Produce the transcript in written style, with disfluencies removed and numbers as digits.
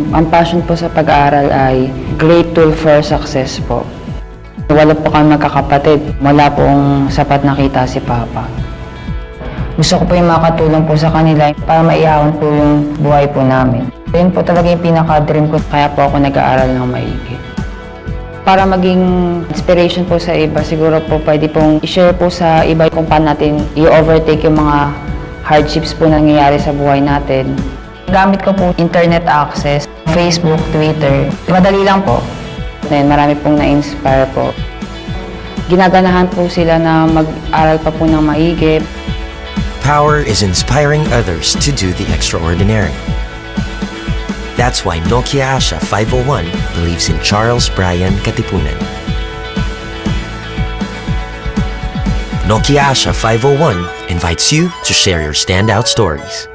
Ang passion po sa pag-aaral ay great tool for success po. Wala po kami magkakapatid. Wala pong sapat na kita si Papa. Gusto ko po yung makatulong po sa kanila para maiahon po yung buhay po namin. Yun po talaga yung pinaka-dream ko, kaya po ako nag-aaral ng maigi. Para maging inspiration po sa iba, siguro po pwede pong i-share po sa iba kung paano natin i-overtake yung mga hardships po nangyayari sa buhay natin. Gamit ko po internet access, Facebook, Twitter. Madali lang po. Marami pong na-inspire po. Ginaganahan po sila na mag-aral pa po ng maigi. Power is inspiring others to do the extraordinary. That's why Nokia Asha 501 believes in Charles Brian Katipunan. Nokia Asha 501 invites you to share your standout stories.